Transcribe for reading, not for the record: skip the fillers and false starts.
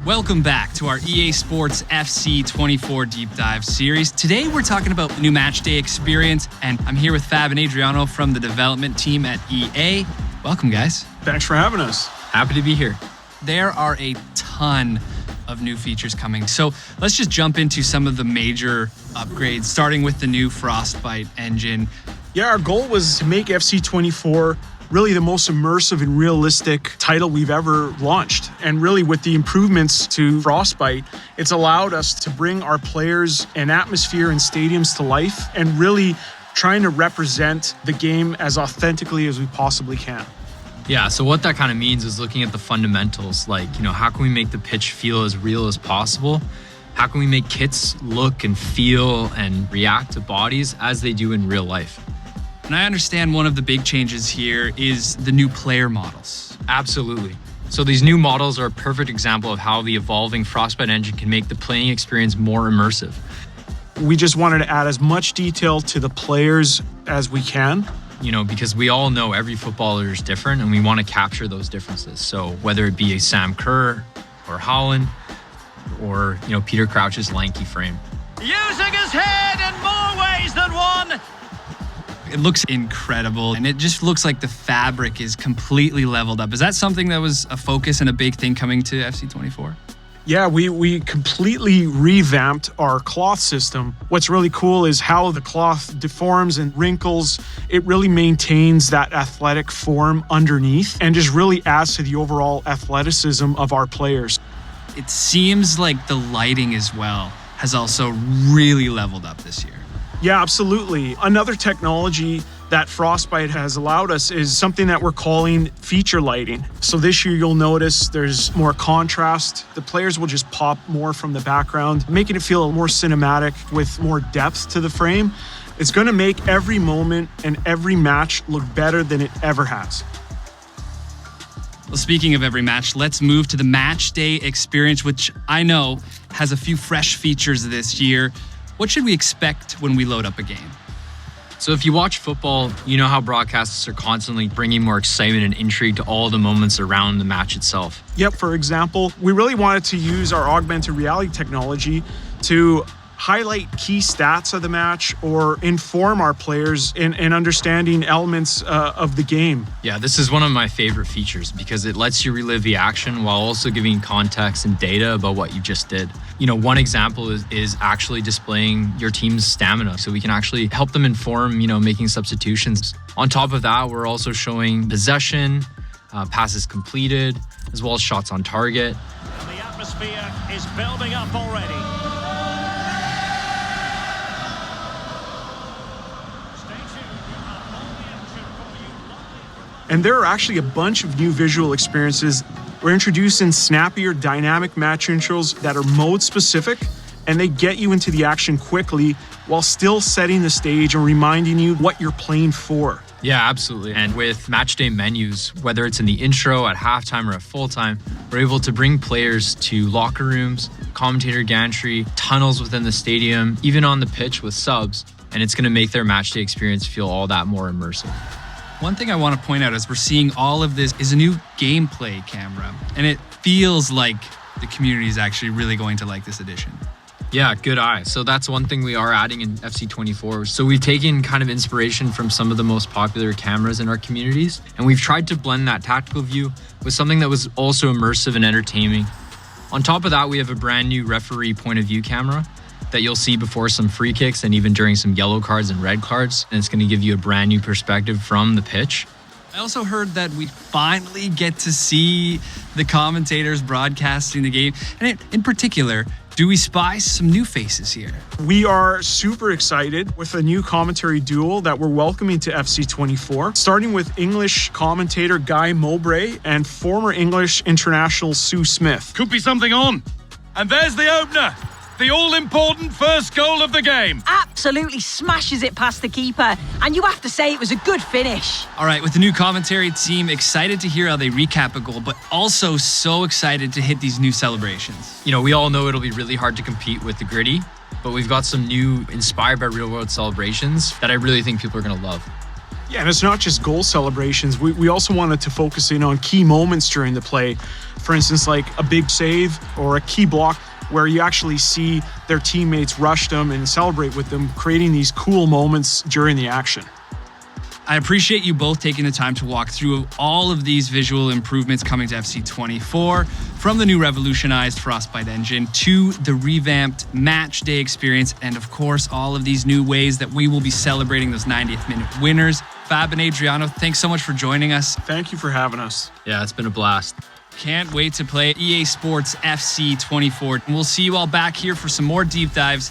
Welcome back to our EA Sports FC 24 Deep Dive series. Today we're talking about the new Matchday experience, and I'm here with Fab and Adriano from the development team at EA. Welcome, guys. Thanks for having us. Happy to be here. There are a ton of new features coming. So let's just jump into some of the major upgrades, starting with the new Frostbite engine. Yeah, our goal was to make FC 24 really the most immersive and realistic title we've ever launched. And really with the improvements to Frostbite, it's allowed us to bring our players and atmosphere in stadiums to life and really trying to represent the game as authentically as we possibly can. Yeah, so what that kind of means is looking at the fundamentals, like, how can we make the pitch feel as real as possible? How can we make kits look and feel and react to bodies as they do in real life? And I understand one of the big changes here is the new player models. Absolutely. So these new models are a perfect example of how the evolving Frostbite engine can make the playing experience more immersive. We just wanted to add as much detail to the players as we can. Because we all know every footballer is different and we want to capture those differences. So whether it be a Sam Kerr or Holland or, Peter Crouch's lanky frame. Using his head in more ways than one. It looks incredible, and it just looks like the fabric is completely leveled up. Is that something that was a focus and a big thing coming to FC 24? Yeah, we completely revamped our cloth system. What's really cool is how the cloth deforms and wrinkles. It really maintains that athletic form underneath and just really adds to the overall athleticism of our players. It seems like the lighting as well has also really leveled up this year. Yeah, absolutely. Another technology that Frostbite has allowed us is something that we're calling feature lighting. So this year you'll notice there's more contrast. The players will just pop more from the background, making it feel more cinematic with more depth to the frame. It's going to make every moment and every match look better than it ever has. Well, speaking of every match, let's move to the Matchday experience, which I know has a few fresh features this year. What should we expect when we load up a game? So if you watch football, you know how broadcasters are constantly bringing more excitement and intrigue to all the moments around the match itself. Yep, for example, we really wanted to use our augmented reality technology to highlight key stats of the match or inform our players in understanding elements of the game. Yeah, this is one of my favorite features because it lets you relive the action while also giving context and data about what you just did. One example is actually displaying your team's stamina, so we can actually help them inform, making substitutions. On top of that, we're also showing possession, passes completed, as well as shots on target. And the atmosphere is building up already. And there are actually a bunch of new visual experiences. We're introducing snappier dynamic match intros that are mode specific, and they get you into the action quickly while still setting the stage and reminding you what you're playing for. Yeah, absolutely. And with Matchday menus, whether it's in the intro, at halftime, or at full time, we're able to bring players to locker rooms, commentator gantry, tunnels within the stadium, even on the pitch with subs, and it's going to make their Matchday experience feel all that more immersive. One thing I want to point out as we're seeing all of this is a new gameplay camera, and it feels like the community is actually really going to like this addition. Yeah, good eye. So that's one thing we are adding in FC 24. So we've taken kind of inspiration from some of the most popular cameras in our communities, and we've tried to blend that tactical view with something that was also immersive and entertaining. On top of that, we have a brand new referee point of view camera that you'll see before some free kicks and even during some yellow cards and red cards. And it's going to give you a brand new perspective from the pitch. I also heard that we finally get to see the commentators broadcasting the game. And in particular, do we spy some new faces here? We are super excited with a new commentary duo that we're welcoming to FC 24, starting with English commentator Guy Mowbray and former English international Sue Smith. Could be something on. And there's the opener. The all-important first goal of the game. Absolutely smashes it past the keeper. And you have to say it was a good finish. All right, with the new commentary team, excited to hear how they recap a goal, but also so excited to hit these new celebrations. We all know it'll be really hard to compete with the gritty, but we've got some new inspired by real-world celebrations that I really think people are going to love. Yeah, and it's not just goal celebrations. We also wanted to focus in on key moments during the play. For instance, like a big save or a key block where you actually see their teammates rush them and celebrate with them, creating these cool moments during the action. I appreciate you both taking the time to walk through all of these visual improvements coming to FC24, from the new revolutionized Frostbite engine to the revamped Matchday experience, and of course, all of these new ways that we will be celebrating those 90th minute winners. Fab and Adriano, thanks so much for joining us. Thank you for having us. Yeah, it's been a blast. Can't wait to play EA Sports FC 24. We'll see you all back here for some more deep dives